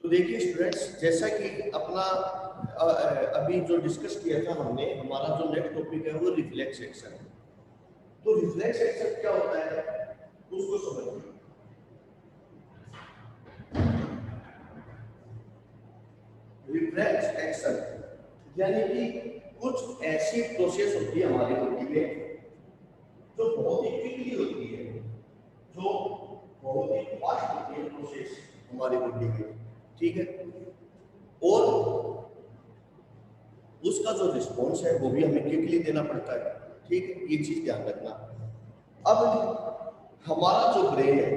तो देखिए स्टूडेंट्स, जैसा कि अपना अभी जो डिस्कस किया था हमने, हमारा जो नेक्स्ट टॉपिक है वो रिफ्लेक्स एक्शन। तो रिफ्लेक्स एक्शन क्या होता है उसको समझिए। रिफ्लेक्स एक्शन यानी कि कुछ ऐसी प्रोसेस होती है हमारी बॉडी में जो बहुत ही क्विकली होती है, जो बहुत ही फास्ट होती है प्रोसेस हमारी बॉडी में, ठीक है। और उसका जो रिस्पॉन्स है वो भी हमें क्विकली देना पड़ता है, ठीक है। ये चीज ध्यान रखना। अब हमारा जो ब्रेन है,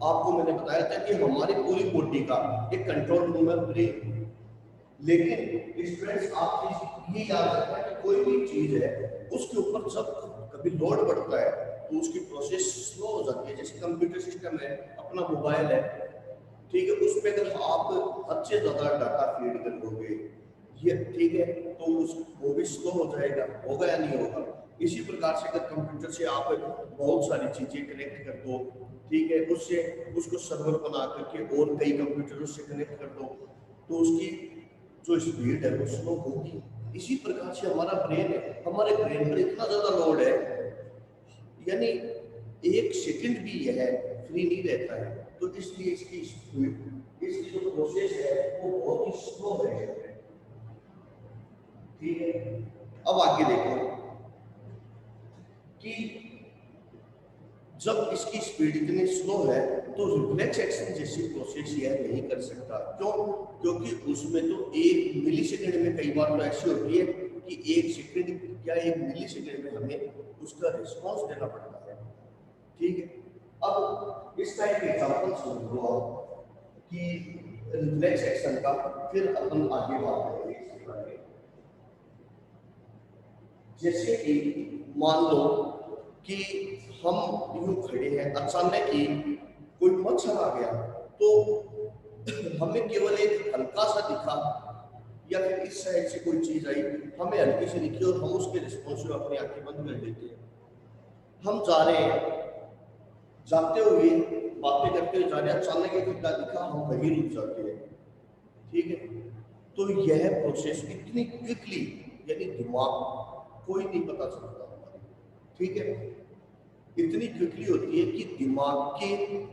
आपको मैंने बताया था कि हमारी पूरी बॉडी का एक कंट्रोल रूम है ब्रेन। लेकिन स्टूडेंट्स, आप चीज ये याद रखना कि कोई भी चीज है उसके ऊपर जब कभी लोड बढ़ता है तो उसकी प्रोसेस स्लो हो जाती है। जैसे कंप्यूटर सिस्टम है, अपना मोबाइल है, ठीक है, उसमें अगर आप हद से ज्यादा डाटा फीड कर दोगे, ये ठीक है, तो उस वो भी स्लो हो जाएगा, होगा या नहीं होगा। इसी प्रकार से अगर कंप्यूटर से आप बहुत सारी चीजें कनेक्ट कर दो, ठीक है, उससे उसको सर्वर बना करके और कई कंप्यूटरों से कनेक्ट कर दो, तो उसकी जो स्पीड है वो स्लो होगी। इसी प्रकार से हमारा ब्रेन है, हमारे ब्रेन पर इतना ज्यादा लोड है, यानी एक सेकंड भी यह फ्री नहीं रहता है। तो इसलिए इसकी स्पीड, इसकी जो प्रोसेस है वो बहुत ही स्लो है, ठीक है। अब आगे देखो कि जब इसकी स्पीड इतनी स्लो है तो रिफ्लेक्स एक्शन जैसी प्रोसेस यह नहीं कर सकता। क्यों? क्योंकि उसमें तो 1 मिली सेकेंड में, कई बार तो ऐसी होती है कि 1 सेकेंड या 1 मिली सेकेंड में हमें उसका रिस्पॉन्स देना पड़ता है, ठीक है। अब इसका एक एग्जाम्पल समझ लो आप कि रिफ्लेक्स एक्शन का, फिर अपन आगे बात करेंगे इसके बारे में। जैसे कि मान लो कि हम यूं खड़े हैं, अचानक ही कोई मच्छर आ गया, तो हमें केवल एक हल्का सा दिखा, या फिर इस साइड से कोई चीज आई, हमें हल्की से दिखी और हम उसके रिस्पॉन्स में अपनी आंखें बंद कर देते हैं। हम जा रहे हैं, जाते हुए बातें करते हुए जा रहे हैं, अचानक एक खड्डा दिखा, हम वहीं रुक जाते हैं, ठीक है। तो यह प्रोसेस इतनी क्विकली, यानी दिमाग कोई नहीं पता चलता हमारी, ठीक है, इतनी क्विकली होती है कि दिमाग के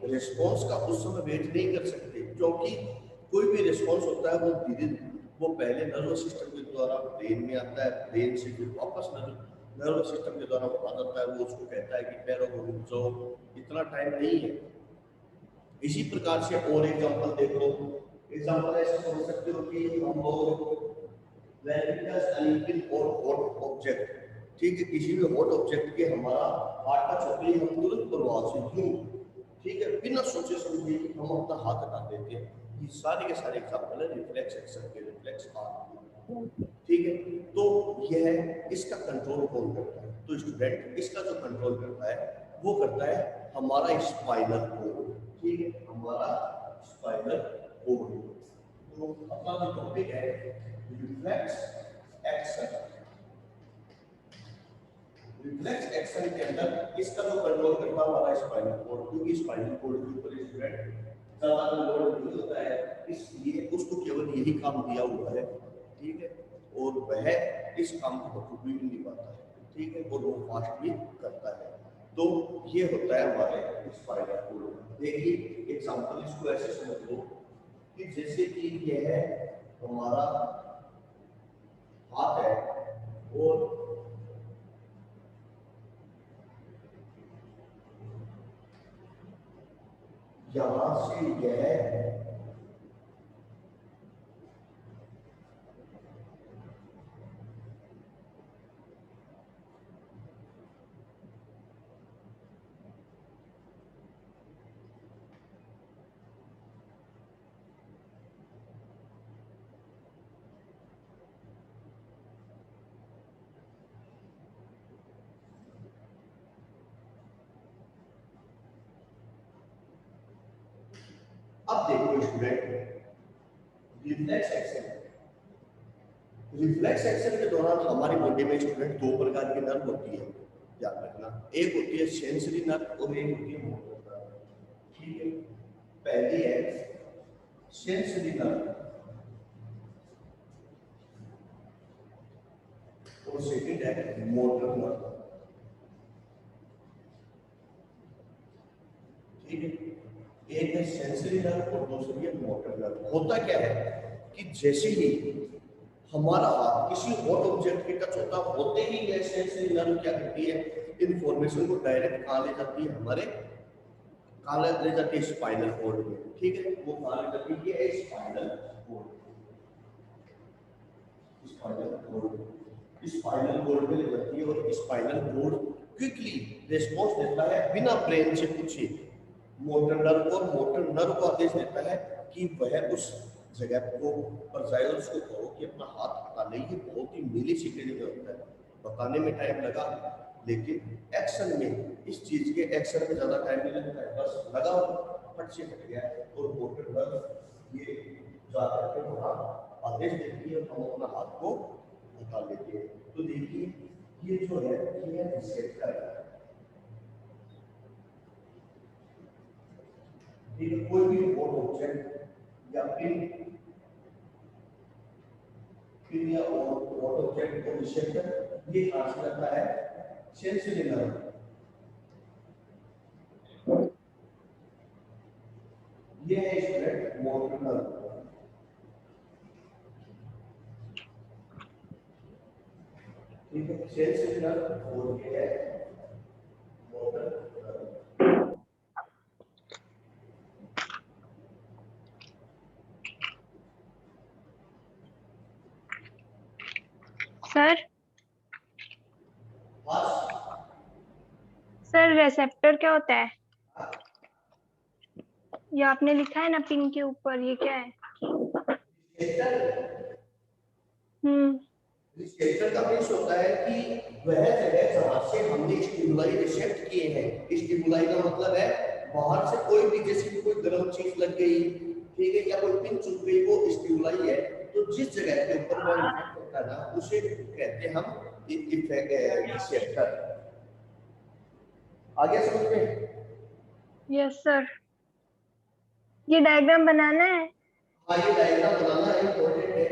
रिस्पॉन्स का उस समय वेट नहीं कर सकते। क्योंकि कोई भी रिस्पॉन्स होता है वो धीरे, वो पहले नर्वस सिस्टम के द्वारा ब्रेन में आता है, ब्रेन से फिर वापस नर्वस सिस्टम के द्वारा आ जाता है, वो उसको कहता है कि पैरों को रुक जाओ, इतना टाइम नहीं है। इसी प्रकार से और एग्जांपल देखो, एग्जांपल ऐसे समझ सकते हो कि हम लोग और हॉट ऑब्जेक्ट, ठीक है, किसी भी हॉट ऑब्जेक्ट के हमारा हाथ टच होते ही हम तुरंत प्रभाव से यूं, ठीक है, बिना सोचे समझे हम अपना हाथ हटा देते हैं। ये सारे के सारे एग्जांपल है रिफ्लेक्स एक्शन के, रिफ्लेक्स हाथ, ठीक है। तो यह इसका कंट्रोल कौन करता है? तो स्टूडेंट, इसका जो कंट्रोल करता है वो करता है हमारा स्पाइनल कोड, ठीक है, हमारा स्पाइनल कोड। तो अपना जो टॉपिक है रिफ्लेक्स एक्शन, रिफ्लेक्स एक्शन के अंदर इसका जो कंट्रोल करता है हमारा स्पाइनल कोड, क्योंकि स्पाइनल कोड के ऊपर स्टूडेंट ज्यादा लोड नहीं होता है, इसलिए उसको केवल यही काम दिया हुआ है, ठीक है, और वह इस काम को बखूबी भी नहीं पाता है, ठीक है, और वो फास्ट भी करता है। तो ये होता है हमारे स्पाइनल कोड। देखिए एग्जांपल, इसको ऐसे समझ लो कि जैसे कि यह हमारा हाथ है और यहां से यह अब देखो student, reflex action, reflex action के दौरान हमारी बॉडी में स्टूडेंट दो प्रकार की नर्व होती है, याद रखना। एक होती है सेंसरी नर्व और एक होती है मोटर नर्व, ठीक है। पहली है सेंसरी नर्व और सेकंड है मोटर नर्व। ठीक है, एक है सेंसरी नर्व और दूसरी है मोटर नर्व। होता क्या है कि जैसे ही हमारा हाथ किसी हॉट ऑब्जेक्ट के टच होता होते ही ये सेंसरी नर्व क्या करती है, इंफॉर्मेशन को डायरेक्ट कहाँ ले जाती है, हमारे कहाँ ले जाती है, स्पाइनल कॉर्ड में। ठीक है, वो कहाँ ले जाती है, ये है spinal cord. Spinal cord spinal cord में ले जाती है और स्पाइनल कॉर्ड क्विकली रिस्पॉन्स देता है बिना ब्रेन से पूछे मोटर नर्व को, मोटर नर्व को आदेश देता है कि वह उस जगह को परजाइल्स को कहो कि अपना हाथ हटा ले। ये बहुत ही मिली सेकेंड में होता है, बताने में टाइम लगा लेकिन एक्शन में इस चीज के एक्शन में ज्यादा टाइम नहीं लगता है, बस लगा फट से हट गया और मोटर नर्व ये जाकर के वहां आदेश देती है, हम अपना हाथ को हटा लेते हैं। तो देखिए ये जो है ये है रिसेप्टर। कोई भी हॉट ऑब्जेक्ट या पिन या हॉट ऑब्जेक्ट को रिसेप्टर ये कहां से लगता है, सेंसरी नर्व। ये है स्टूडेंट मोटर नर्व। ठीक है, सेंसरी नर्व और ये है मोटर नर्व। सर रेसेप्टर क्या होता है? ये आपने लिखा है ना पिन के ऊपर, ये क्या है? रिसेप्टर का मीन्स होता है कि वह जगह जहां से हमने स्टिमुलाई रिसेप्ट किए हैं। स्टिमुलाई का मतलब है बाहर से कोई भी, जैसे कोई गर्म चीज लग गई, ठीक है, या कोई पिन चुभ गई, वो स्टिमुलाई है। तो जिस जगह के ऊपर वह इफेक्ट होता है ना उसे कहते हैं हम इफेक्ट रिसेप्टर। आगे समझ में? Yes sir. ये डायग्राम बनाना है? हाँ, ये डायग्राम बनाना इम्पोर्टेंट है।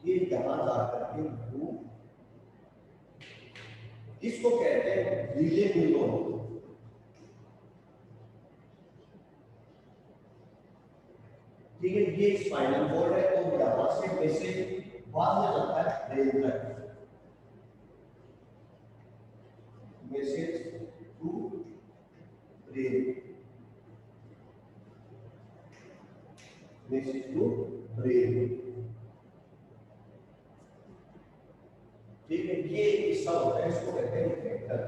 ये यहां जाकर के इसको कहते हैं रिले न्यूरॉन। ठीक है, ये स्पाइनल कॉर्ड है और यहां से मैसेज बाद में जाता है ब्रेन तक। Message to brain, message to brain. ठीक है, ये हिस्सा होता है, इसको कहते हैं इफेक्टर।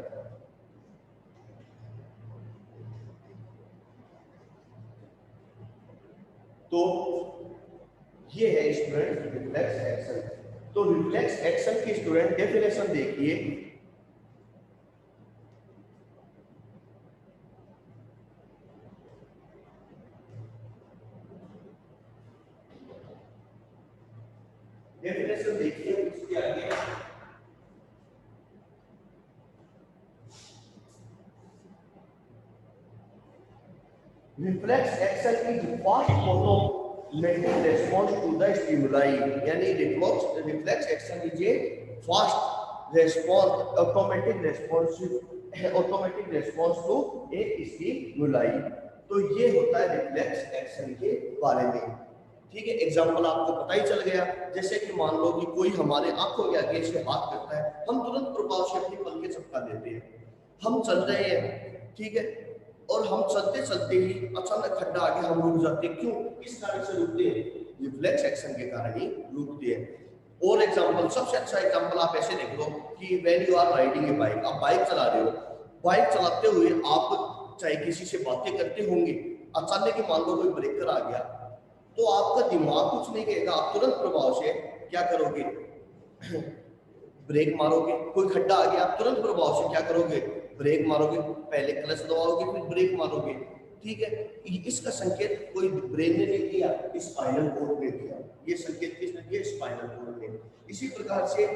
तो ये है स्टूडेंट रिफ्लेक्स एक्शन। तो रिफ्लेक्स एक्शन की स्टूडेंट डेफिनेशन देखिए। डेफिनेशन देखिए इसके आगे। Reflex action is fast automatic response to the stimuli. यानी reflex action is a fast response, automatic response to a stimuli. तो ये होता है रिफ्लेक्स एक्शन के बारे में। ठीक है, एग्जांपल आपको पता ही चल गया। जैसे कि मान लो कि कोई हमारे आंखों के आगे से हाथ करता है, हम तुरंत प्रभाव से अपनी पलकें झपका देते हैं। हम चल रहे हैं, ठीक है, और हम चलते चलते ही अचानक खड्डा आगे हम रुक जाते हैं। क्यों, किस कारण से रुकते हैं? रिफ्लेक्स एक्शन के कारण ही रुकते हैं। और एग्जांपल, सबसे अच्छा एग्जांपल आप ऐसे देख लो कि when you are riding a bike, आप बाइक चला रहे हो, बाइक चलाते हुए आप चाहे किसी से बातें करते होंगे, अचानक ही मान लो कोई ब्रेकर आ गया, तो आपका दिमाग कुछ नहीं कहेगा, आप तुरंत प्रभाव से क्या करोगे? ब्रेक मारोगे। कोई खड्डा आ गया, आप तुरंत प्रभाव से क्या करोगे? ब्रेक मारोगे। पहले क्लच दबाओगे फिर ब्रेक मारोगे। ठीक है, इसका संकेत कोई ब्रेन ने नहीं दिया, स्पाइनल कॉर्ड ने दिया। ये संकेत किसने दिया? स्पाइनल कॉर्ड ने। इसी प्रकार से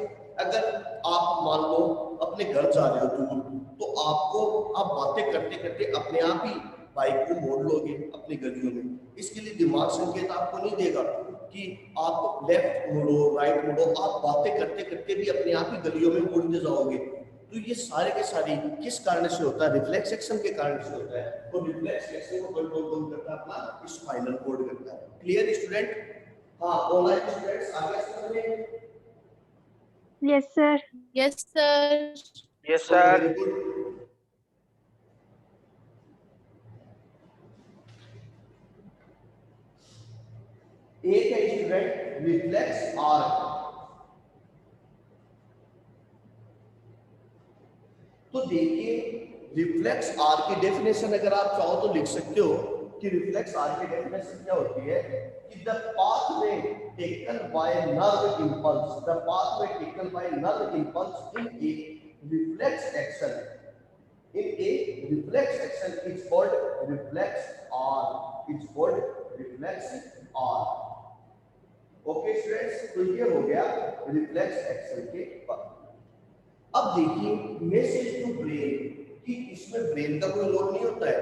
अगर आप मान लो अपने घर जा रहे हो दूर, तो आपको आप बातें करते करते अपने आप ही बाइक को मोड़ लोगे अपनी गलियों में। इसके लिए दिमाग संकेत आपको नहीं देगा कि आप लेफ्ट मुड़ो राइट मुड़ो, आप बातें करते करते भी अपने आप ही गलियों में मुड़ते जाओगे। तो ये सारे के सारे किस कारण से होता है? रिफ्लेक्स एक्शन के कारण से होता है। तो रिफ्लेक्स एक्शन को कंट्रोल कौन करता है? अपना स्पाइनल कॉर्ड करता है। Clear student? हाँ, ऑनलाइन स्टूडेंट्स आगे समझ में? Yes sir. Yes sir. Yes sir. Very good. एक है स्टूडेंट रिफ्लेक्स आर्क। तो देखिए रिफ्लेक्स आर्क की डेफिनेशन अगर आप चाहो तो लिख सकते हो कि रिफ्लेक्स आर्क की डेफिनेशन क्या होती है कि the pathway taken by nerve impulse, the pathway taken by nerve impulse in A reflex action, in a reflex action is called reflex arc, it's called reflex arc. Okay students, तो ये हो गया reflex action के बाद। अब देखिए message to brain कि इसमें ब्रेन का कोई रोल नहीं होता है,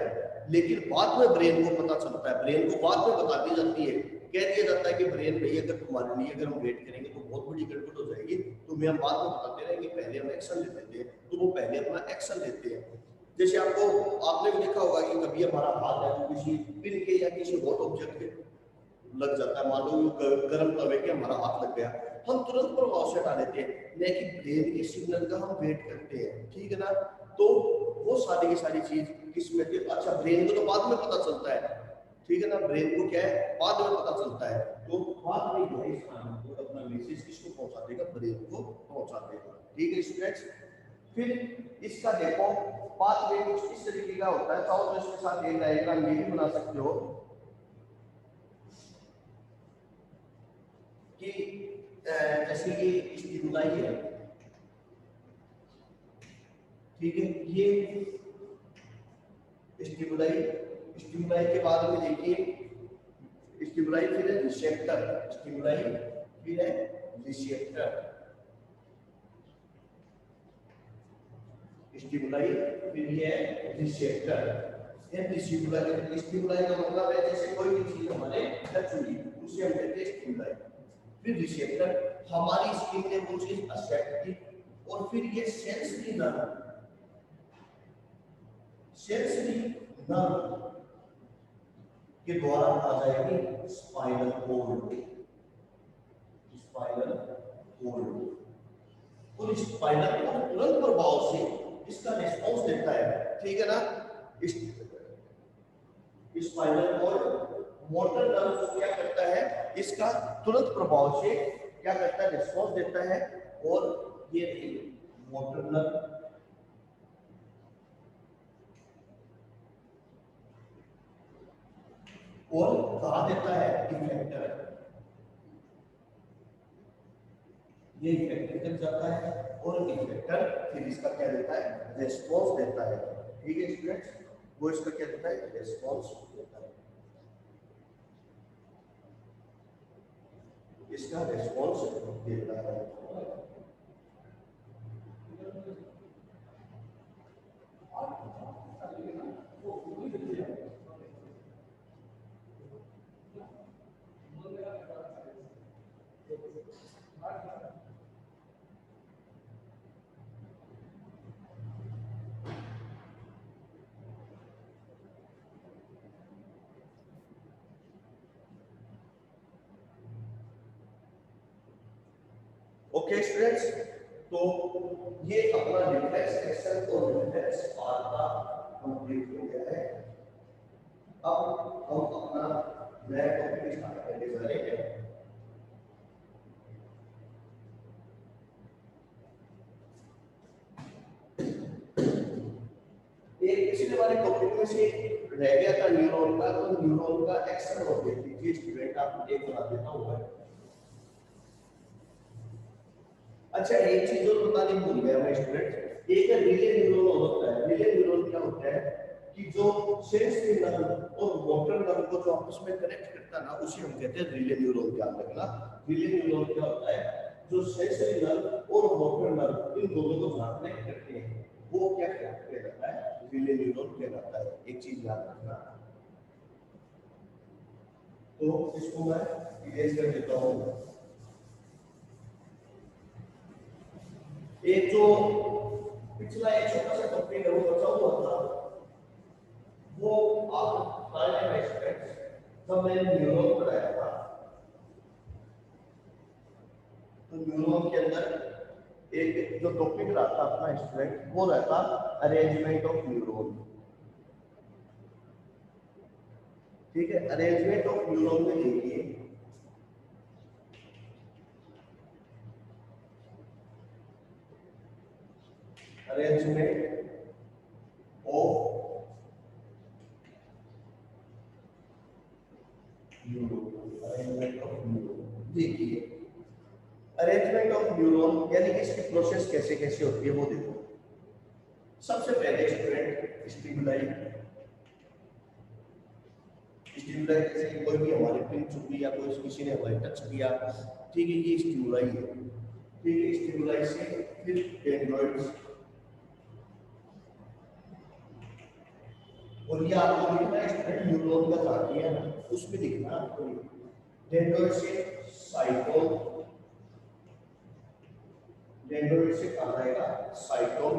लेकिन बाद में ब्रेन को पता चलता है, ब्रेन को बाद में बता दी जाती है, कह दिया जाता है कि ब्रेन भाई अगर तुम्हारे लिए अगर हम वेट करेंगे तो बहुत बड़ी गड़बड़ हो जाएगी, तुम्हें हम बाद में बताते रहेंगे, पहले हम एक्शन ले लेते हैं। तो वो पहले अपना एक्शन लेते हैं। जैसे आपने भी देखा होगा कि कभी हमारा हाथ है तो किसी पिन के या किसी हॉट ऑब्जेक्ट के लग जाता है, मान लो गर्म तवे के हमारा हाथ लग गया, हम तुरंत प्रभाव से हटा देते हैं, लेकिन ब्रेन के सिग्नल का हम वेट करते हैं, ठीक है ना। तो वो सारी की सारी चीज किसमें? अच्छा, ब्रेन को तो बाद में पता चलता है, ठीक है ना, ब्रेन को क्या है बाद में पता चलता है, तो बाद में जो है इसका अपना मैसेज किसको पहुंचा देगा? ब्रेन को पहुंचा देगा, ठीक है स्टूडेंट्स। फिर इसका देखो पाथवे कुछ इस तरीके का होता है, चाहो तो इसके साथ एक डायग्राम ये भी बना सकते हो कि जैसे कि स्टिमुलाई है, ठीक है, ये स्टिमुलाई के बाद में देखिए स्टिमुलाई फिर है रिसेप्टर, स्टिमुलाई फिर है रिसेप्टर, स्टिमुलाई फिर ये रिसेप्टर। ये स्टिमुलाई का मतलब है जैसे कोई भी चीज हमारे टच हुई उसे हम कहते हैं स्टिमुलाई। फिर रिसेप्टर हमारी स्किन ने वो चीज एक्सेप्ट की, और फिर ये सेंसरी नर्व के द्वारा आ जाएगी स्पाइनल कॉर्ड, और स्पाइनल कॉर्ड तुरंत प्रभाव से इसका रिस्पांस देता है, ठीक है ना। स्पाइनल कॉर्ड मोटर नर्व क्या करता है? इसका तुरंत प्रभाव से क्या करता है? रिस्पांस देता है, और ये मोटर नर्व और कहा देता है इफेक्टर, ये इफेक्टर तक जाता है, और इफेक्टर फिर इसका क्या देता है? रिस्पांस देता है, ठीक है स्टूडेंट्स। वो इसका क्या देता है? रिस्पांस देता है, इसका रिस्पांस देता है। ओके स्टूडेंट्स, तो ये अपना रिफ्लेक्स एक्शन और रिफ्लेक्स आर्क का कंप्लीट हो गया है। अब हम अपना नया टॉपिक स्टार्ट करने जा रहे हैं। एक पिछले वाले टॉपिक में से रह गया था न्यूरॉन का, तो न्यूरॉन का एक्शन और देख लीजिए स्टूडेंट, आपको एक बना देता हूं। अच्छा, एक चीज और बताने भूल गया मैं स्टूडेंट, एक रिले न्यूरॉन होता है। रिले न्यूरॉन क्या होता है कि जो सेंसरी नर्व और मोटर नर्व को जो आपस में कनेक्ट करता है ना, उसे हम कहते हैं रिले न्यूरॉन। ध्यान रखना, रिले न्यूरॉन क्या होता है? जो सेंसरी नर्व और मोटर नर्व इन दोनों को कनेक्ट करते हैं, वो क्या कहलाता है? न्यूक्लियर न्यूरॉन कहलाता है। एक चीज याद रखना। तो इसको मैं इरेज कर देता हूं। एक जो पिछला एक छोटा सा टॉपिक है वो बचा हुआ था, वो आप प्लांट एस्पेक्ट्स जब मैंने न्यूरॉन पढ़ाया था, तो न्यूरॉन के अंदर एक जो टॉपिक रहा था अपना स्टूडेंट, वो रहता अरेंजमेंट ऑफ न्यूरॉन। ठीक है, अरेंजमेंट ऑफ न्यूरॉन में देखिए arrangement of neuron, arrangement of neuron. देखिए अरेंजमेंट ऑफ न्यूरॉन यानी कि इसकी प्रोसेस कैसे कैसे होती है वो देखो। सबसे पहले स्टूडेंट स्टिमुलाई, स्टिमुलाई जैसे कोई भी हमारे पिन चुकी या कोई किसी ने हमारे टच किया, ठीक है, ये स्टिमुलाई है। ठीक है, स्टिमुलाई से फिर डेंड्रॉइड्स, और ये आपको लिखना है स्टूडेंट न्यूरॉन का चार्ट है ना, उसमें लिखना आपको डेंड्रॉइड से साइटोन, डेंड्रॉइड से कहा जाएगा साइटोन,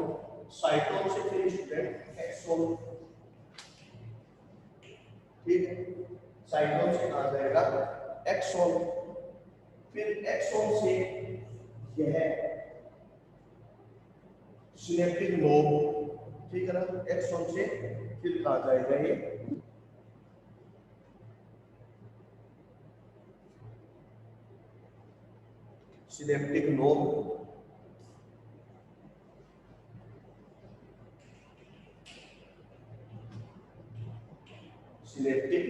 साइटोन से फिर स्टूडेंट एक्सोन। ठीक है, साइटोन से कहा जाएगा एक्सोन, फिर एक्सोन से यह सिनेप्टिक नोड। ठीक है ना, एक्सोन से फिर कहा जाएगा ये सिनेप्टिक नोड। सिनेप्टिक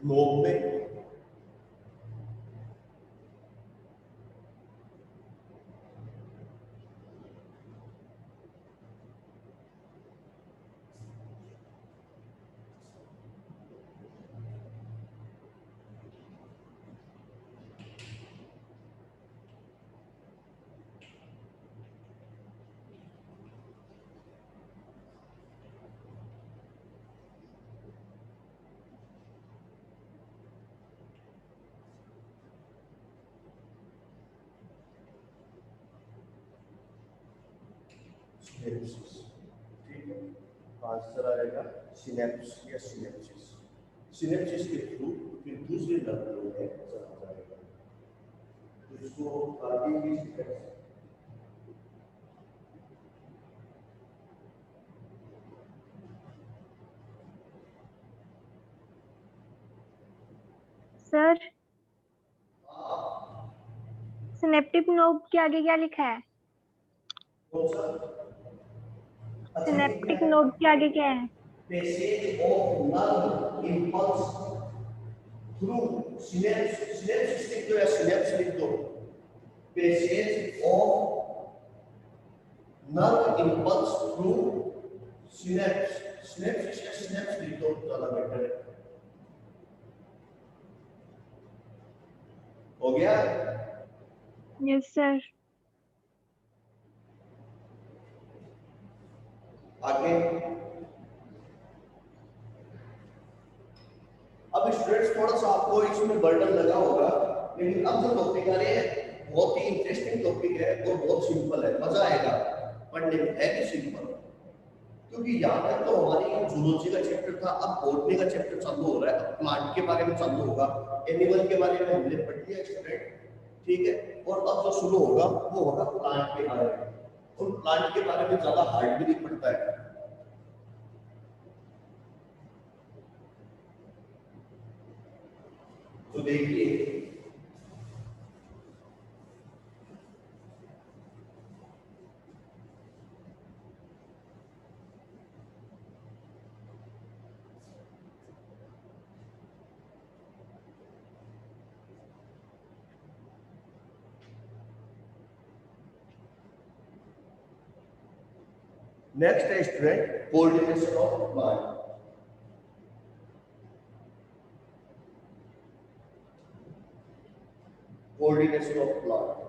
नोड में सिनेप्सिस। ठीक है, आंसर आएगा सिनेप्स या सिनेप्सिस। सिनेप्सिस के थ्रू फिर दूसरे नर्व में चला जाएगा, तो इसको आगे की स्टेप्स। सर सिनेप्टिक नोड के आगे क्या लिखा है? कौन सा? अच्छा ये क्या सिनेप्टिक है? नोड के आगे क्या है? Passage of nerve impulse through synapse, synapse लिख दो या सिनेप्स लिख दो। Passage of nerve impulse through synapse, synapse या सिनेप्स लिख दो, ज्यादा बेटर है। हो गया? Yes sir. आगे अब स्टूडेंट्स थोड़ा सा आपको इसमें बर्डन लगा होगा, लेकिन अब जो टॉपिक आ रहे हैं बहुत ही इंटरेस्टिंग टॉपिक है और बहुत सिंपल है, मजा आएगा पढ़ने में, है कि सिंपल। क्योंकि यहाँ तक तो हमारी जूलॉजी का चैप्टर था, अब बॉटनी का चैप्टर चालू हो रहा है, अब प्लांट के बारे में चालू होगा, एनिमल के बारे में हमने पढ़ लिया स्टूडेंट। ठीक है, और अब जो शुरू होगा वो होगा प्लांट के बारे में, और प्लांट के बारे में ज्यादा हार्ड भी नहीं पड़ता है। तो देखिए नेक्स्ट है student coordination of plant. Coordination of plant,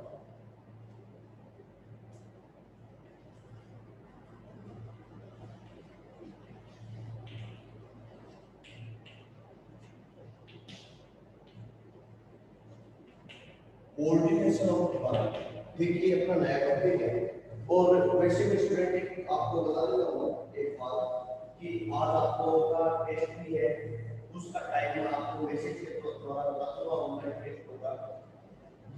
coordination of demand. देखिए अपना नया टॉपिक है और वैसे भी स्टूडेंट आपको बता देता हूँ एक बात कि आज आपको का टेस्ट भी है, उसका टाइम आपको मैसेज के द्वारा बता दूंगा, ऑनलाइन टेस्ट होगा।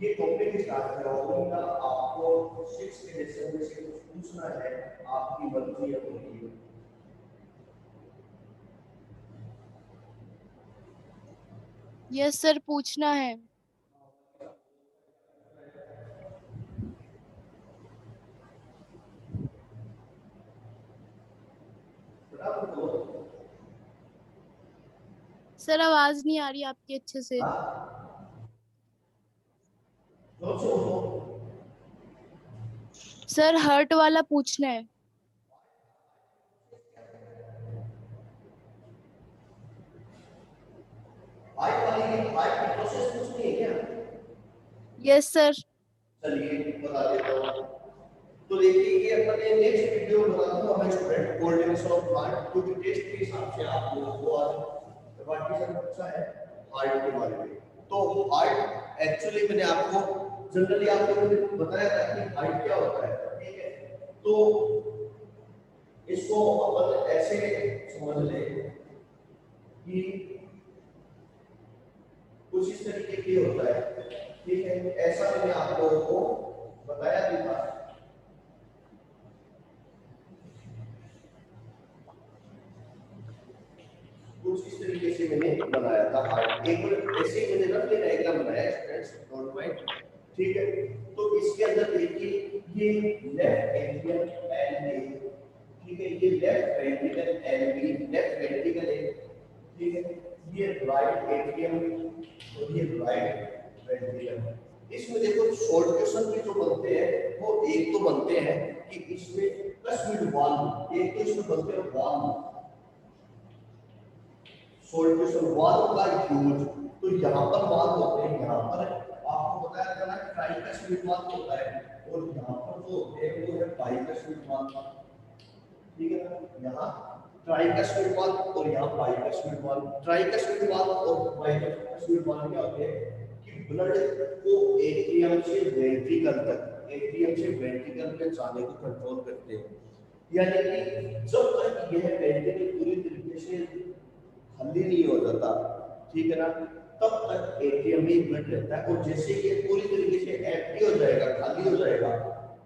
ये टॉपिक स्टार्ट कराऊंगा, आपको 6 के लेसन में से कुछ पूछना है, आपकी मर्जी है बोलिए। यस सर, पूछना है। सर आवाज नहीं आ रही आपकी अच्छे से। सर हर्ट वाला पूछना है। हाइट की प्रोसेस पूछनी है क्या? Yes sir. चलिए बता देता हूँ। तो देखिए ये अपने नेक्स्ट वीडियो बना दूंगा मैं स्टूडेंट, कोऑर्डिनेशन ऑफ प्लांट, क्योंकि टेस्ट के हिसाब से आप लोगों को आज पार्टीशन अच्छा है हार्ट के बारे में। तो हार्ट एक्चुअली मैंने आपको जनरली आपको मैंने बताया था कि हार्ट क्या होता है, ठीक है? तो इसको अपन ऐसे समझ ले कि कुछ इस तरीके की होता है, ठीक है? ऐसा मैंने आप लोगों को बताया भी था। कुछ इस तरीके से मैंने बनाया था हार्ट। एक बार ऐसे ही मैंने रफ डायग्राम बनाया स्टूडेंट्स, डोंट माइंड, ठीक है? तो इसके अंदर देखिए ये लेफ्ट एट्रियम एल, ठीक है? ये left ventricle L B, left ventricle है, ठीक है? ये राइट एट्रियम और ये राइट वेंट्रिकल। इसमें देखो शॉर्ट क्वेश्चन भी जो बनते हैं वो एक तो बनते हैं कि इसमें प्लस वाल्व, एक तो इसमें बनते हैं वाल्व, सोल्यूशन वाल्व का यूज। तो यहाँ पर वाल्व होते हैं, यहाँ पर आपको बताया था ना ट्राइकस्मिड वाल्व होता है, और यहाँ पर जो होते हैं वो है बाइकस्मिड वाल्व, ठीक है ना? यहाँ ट्राइकस्मिड वाल्व और यहाँ बाइकस्मिड वाल्व। ट्राइकस्मिड वाल्व और बाइकस्मिड वाल्व क्या होते हैं कि ब्लड को एट्रियम से वेंट्रिकल तक, एट्रियम से वेंट्रिकल में जाने को कंट्रोल करते हैं। यानी कि जब तक यह वेंट्रिकल पूरी तरीके से खाली नहीं हो जाता, ठीक है ना, तब तक एट्रियम में ब्लड रहता है। और जैसे ये पूरी तरीके से एम्प्टी हो जाएगा, खाली हो जाएगा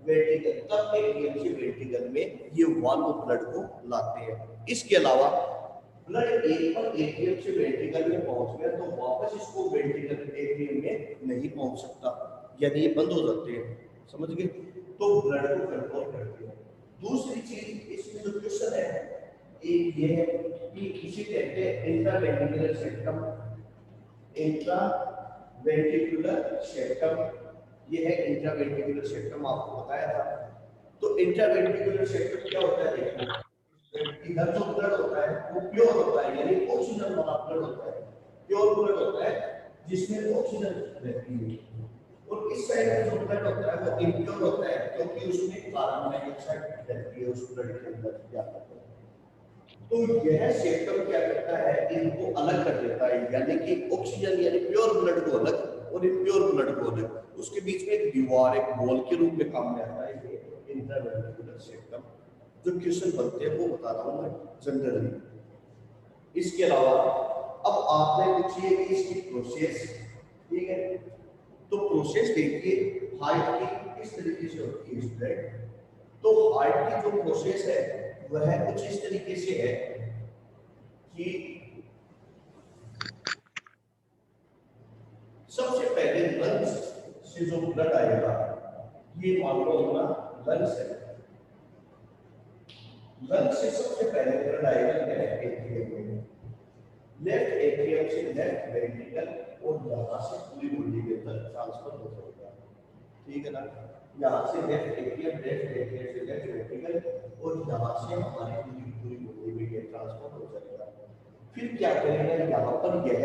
वेंट्रिकल, तब एट्रियम से वेंट्रिकल में ये वाल्व ब्लड को लाते हैं। इसके अलावा ब्लड एक बार एट्रियम से वेंट्रिकल में पहुंच गया तो वापस इसको वेंट्रिकल एट्रियम में नहीं पहुंच सकता, यानी ये बंद हो जाते हैं, समझ गए? तो ब्लड को कंट्रोल करते हैं। दूसरी चीज इसमें जो क्वेश्चन है एक ये है कि इसे कहते हैं इंट्रावेंट्रिकुलर सेप्टम, इंट्रावेंट्रिकुलर सेप्टम, ये है इंट्रावेंट्रिकुलर सेप्टम, आपको बताया था। तो इंट्रावेंट्रिकुलर सेप्टम क्या होता है? देखो इधर जो ब्लड होता है वो प्योर होता है, यानी ऑक्सीजन वाला ब्लड होता है, प्योर ब्लड होता है जिसमें ऑक्सीजन रहती है। और इस साइड में जो ब्लड होता है वो इम्प्योर होता है क्योंकि उसमें कार्बन डाइऑक्साइड रहती है उस ब्लड के अंदर जाकर। तो यह सेप्टम क्या करता है, इनको अलग कर देता है, यानी कि ऑक्सीजन यानी प्योर ब्लड को अलग और इम्प्योर ब्लड को अलग, उसके बीच में एक दीवार, एक वॉल के रूप में काम में आता है ये इंट्रावेंट्रिकुलर सेप्टम। जो क्वेश्चन बनते हैं वो बता रहा हूं मैं जनरली। इसके अलावा अब आपने पूछिए कि इसकी प्रोसेस, ठीक है? तो प्रोसेस देखिए हार्ट की किस तरीके से होती है स्टूडेंट। तो हार्ट की जो प्रोसेस है वह कुछ इस तरीके से है कि सबसे पहले लंग्स से जो ब्लड आएगा, ये मान लो अपना लंग्स है, लंग्स से सबसे पहले ब्लड आएगा लेफ्ट एट्रियम में, लेफ्ट एट्रियम से लेफ्ट वेंट्रिकल, और यहाँ से पूरी बॉडी के अंदर ट्रांसफर हो जाएगा, ठीक है ना? यहाँ से लेफ्ट एट्रियम से लेफ्ट वेंट्रिकल, और यहाँ से हमारी पूरी बॉडी में ये ट्रांसफर हो जाएगा। फिर क्या करेगा, यहाँ पर यह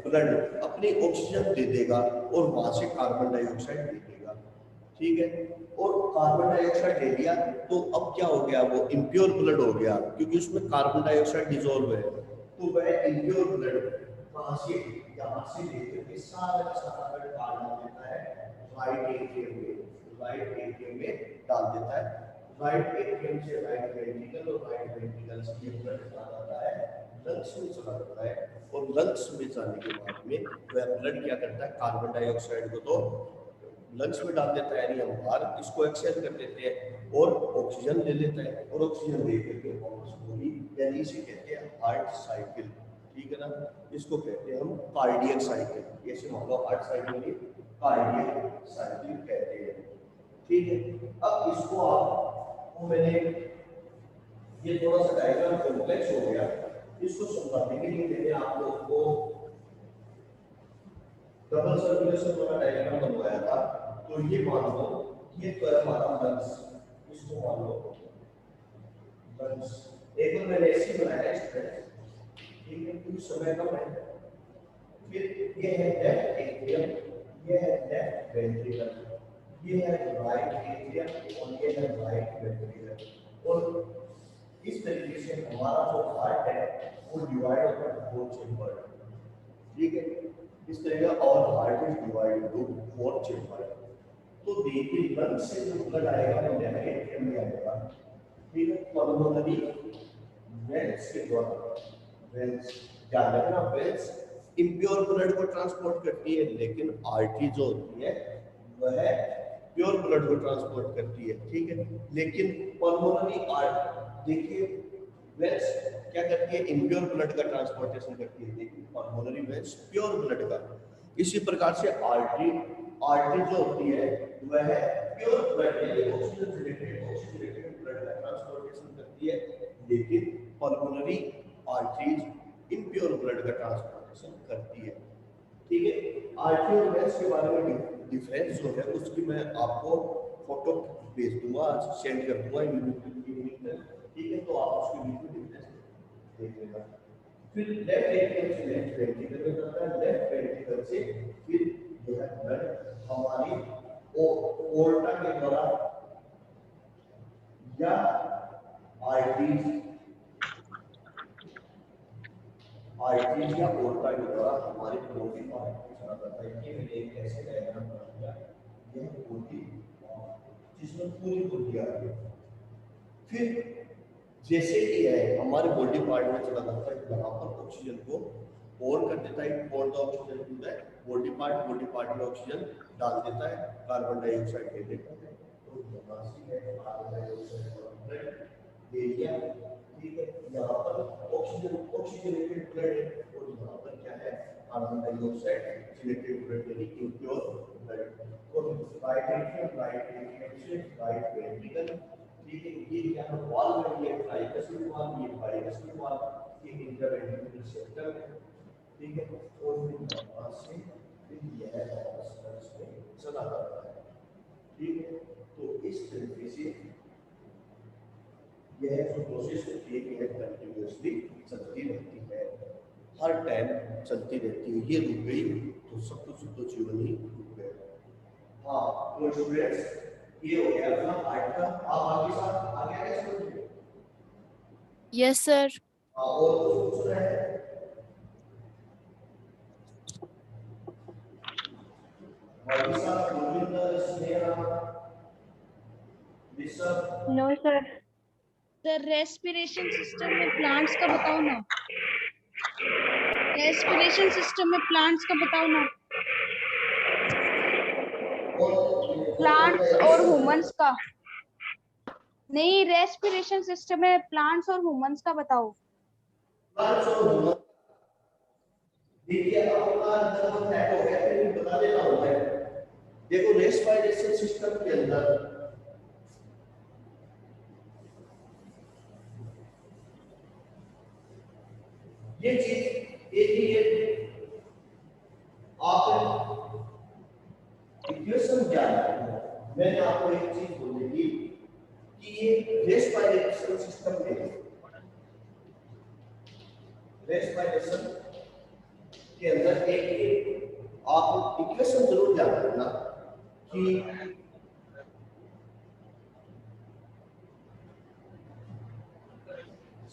ब्लड अपनी ऑक्सीजन दे देगा और वहां से कार्बन डाइऑक्साइड दे देगा, ठीक है? और कार्बन डाइऑक्साइड दे दिया तो अब क्या हो गया, वो इम्प्योर ब्लड हो गया क्योंकि उसमें कार्बन डाइऑक्साइड डिसॉल्व है। तो वह इम्प्योर ब्लड वहां से यहाँ से लेकर के सारा का सारा ब्लड बाहर आ जाता है राइट एट्रियम में डाल देता है। राइट एट्रियम से राइट वेंट्रिकल और राइट वेंट्रिकल से ये ब्लड चला जाता है, लंग्स में चला जाता है, और लंग्स में जाने के बाद में वह ब्लड क्या करता है, कार्बन डाइऑक्साइड को तो लंग्स में डाल देता है, यानी हम बाहर इसको एक्सहेल कर लेते हैं और ऑक्सीजन ले लेता है, और ऑक्सीजन ले करके वापस बॉडी, यानी इसे कहते हैं हार्ट साइकिल। ठीक है ना, इसको कहते हैं हम कार्डियक साइकिल। ऐसे मान लो हार्ट साइकिल की कार्डियक साइकिल कहते हैं। ठीक है, अब इसको आपको मैंने ये थोड़ा सा डायग्राम कॉम्प्लेक्स हो गया, इसको समझाने के लिए मैंने आप लोगों को डबल सर्कुलेशन वाला डायग्राम बनवाया था। तो ये मान लो ये तो है हमारा लंग्स, इसको मान लो लंग्स, एक बार मैंने ऐसे बनाया है इस तरह, ठीक है, कुछ समय कम है। फिर ये है लेफ्ट एट्रियम, ये है लेफ्ट वेंट्रिकल, ये है राइट एट्रियम और ये है राइट वेंट्रिकल। और इस तरीके से हमारा जो हार्ट है वो डिवाइड होता है दो चेंबर। ठीक है, इस तरह का, और heart is divided to four chamber. तो देखिए लंग्स से जो ब्लड आएगा वो लेफ्ट एट्रियम में आएगा। ठीक है, पल्मोनरी वेंस के द्वारा, वेंस क्या रखना, वेंस इम्प्योर ब्लड को ट्रांसपोर्ट करती है, लेकिन आर्टरी जो होती है वह प्योर ब्लड को ट्रांसपोर्ट करती है। ठीक है, लेकिन पल्मोनरी आर्ट देखिए वेंस क्या करती है, इम्प्योर ब्लड का ट्रांसपोर्टेशन करती है, लेकिन पल्मोनरी वेंस प्योर ब्लड का। इसी प्रकार से आर्टरी, आर्टरी जो होती है वह प्योर ब्लड यानी ऑक्सीजन रिलेटेड ब्लड का ट्रांसपोर्टेशन करती है, लेकिन पल्मोनरी आर्टरीज इम्प्योर ब्लड का ट्रांसपोर्टेशन करती है। ठीक है, आर्टरी और वेंस के बारे में डिफरेंस जो है उसकी मैं आपको फोटो भेज दूंगा, सेंड कर दूंगा यूट्यूब पे। ठीक है, तो आप उसके बीच में डिफरेंस देख लेना। फिर लेफ्ट एट्रियम से लेफ्ट वेंट्रिकल में जाता है, लेफ्ट वेंट्रिकल से फिर यह ब्लड हमारी ओर्टा के द्वारा या आर्टरीज या ओर्टा के द्वारा हमारे बॉडी पार्ट में चला जाता है। ये मैंने एक ऐसे डायग्राम बना दिया, यह बॉडी जिसमें पूरी बॉडी आ रही है। फिर जैसे कि है हमारे बॉडी पार्ट में चला जाता है, यहाँ पर ऑक्सीजन को और कर देता है, और the oxygen to the body part में ऑक्सीजन डाल देता है, कार्बन डाइऑक्साइड ले लेता है, तो यहाँ से है कार्बन डाइऑक्साइड एरिया। ठीक है, यहाँ पर ऑक्सीजनेटेड ब्लड है, और यहाँ पर क्या है, कार्बन डाइऑक्साइड सिलेक्टेड ब्लड यानी इम्प्योर ब्लड। और राइट एट्रियम से राइट वेंट्रिकल। ठीक है, ये क्या है, वॉल में ये ट्राइकस्मिक वॉल, ये बाइकस्मिक वॉल, ये इंटरवेंट्रिकल सेप्टम है। ठीक है, और फिर वहां से फिर यह वापस में चला जाता है। ठीक है, तो इस तरीके से यह जो प्रोसेस होती है यह कंटिन्यूअसली चलती रहती है, हर टाइम चलती रहती है। ये रुक गई तो सब कुछ तो जीवन ही रुक गया। हाँ, तो स्टूडेंट्स ये हो गया अपना आर्ट का। आप आगे साथ आगे आगे समझिए। Yes sir. और कुछ पूछ रहे हैं? वाइसा, Govind, Sneha, Rishabh. No sir. Sir respiration system में प्लांट्स का बताओ ना, रेस्पिरेशन सिस्टम में प्लांट्स का बताओ ना, प्लांट्स और ह्यूमंस का नहीं, रेस्पिरेशन सिस्टम में प्लांट्स और ह्यूमंस का बताओ। प्लांट्स और ह्यूमन देखिए अपना जब है हो गया फिर बता देना होता है। देखो रेस्पिरेशन सिस्टम के अंदर ये चीज एक ही है, आप इक्वेशन क्या है, मैंने आपको एक चीज बोली कि ये रेस्पिरेशन सिस्टम में रेस्पिरेशन के अंदर एक आप इक्वेशन जरूर याद रखना कि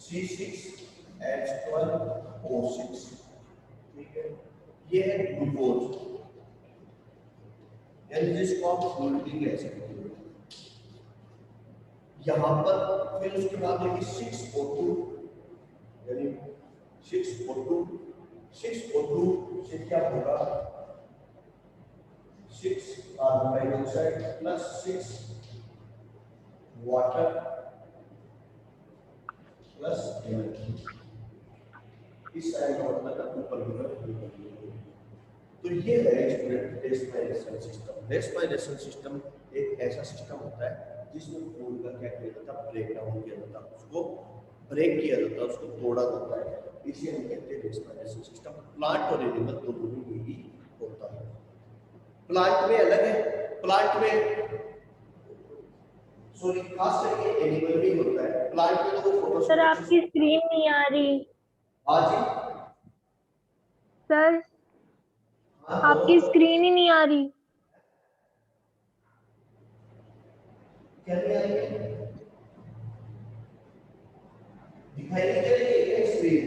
C6H12O6, ठीक है, ये है ग्लूकोज। यानी जिसको आप फ्लूइड भी कह सकते हो। यहाँ पर फिर उसके बाद देखिए 6O2 यानी 6O2 से क्या होगा 6 carbon dioxide plus 6 water plus energy. इस साइड का मतलब ऊपर की तरफ। तो ये है student respiration system. Respiration system एक ऐसा सिस्टम होता है जिसमें फूड का क्या किया जाता है, ब्रेक डाउन किया जाता है, उसको ब्रेक किया जाता है, उसको तोड़ा जाता है, इसे हम कहते हैं रेस्पिरेशन सिस्टम। प्लांट और एनिमल दोनों में यही होता है। प्लांट में अलग है, प्लांट में सॉरी खास करके एनिमल में होता है। प्लांट में तो फोटो सर आपकी स्क्रीन नहीं आ रही। हाँ जी सर हाँ आपकी स्क्रीन ही नहीं आ रही। क्या नहीं आ रही है? दिखाई नहीं दे रही है स्क्रीन?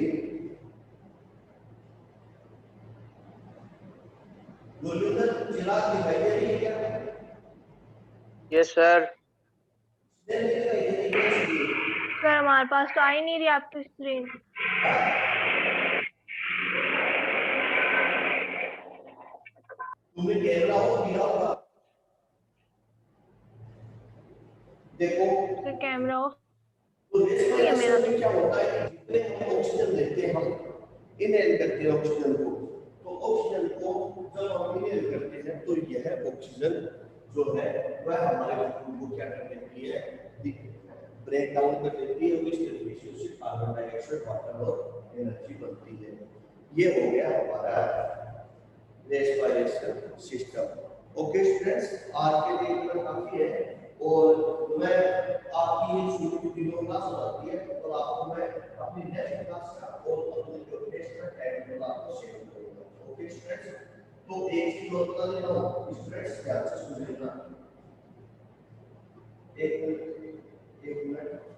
गोलूधर चिराग दिखाई दे रही है क्या? Yes sir. नहीं दिखाई दे रही है स्क्रीन। सर हमारे पास तो आ ही नहीं रही आपकी स्क्रीन। तुम्हें कैमरा हो दिया होगा, देखो। सर कैमरा ऑफ तो नहीं है मेरा रेस्पिरेशन तो। में क्या होता है, जितने हम ऑक्सीजन लेते हैं, हम इनहेल करते हैं ऑक्सीजन को, तो ऑक्सीजन को जब हम इनहेल करते हैं तो यह ऑक्सीजन जो है वह हमारे खून को क्या कर देती है, ब्रेक डाउन कर देती है, और इस तरीके से उससे कार्बन डाइऑक्साइड, वाटर और एनर्जी बनती है। ये हो गया हमारा रेस्पिरेशन सिस्टम। ओके स्टूडेंट्स, आज के लिए इतना काफी है, और मैं आपकी ये शुरू की वीडियो क्लास होती है, और आपको मैं अपनी नेक्स्ट क्लास का और अपने जो नेक्स्ट का टाइम टेबल आपको शेयर करूंगा। ओके स्टूडेंट्स, तो एक चीज और बता देता हूँ स्टूडेंट्स, ध्यान से सुन लेना। एक मिनट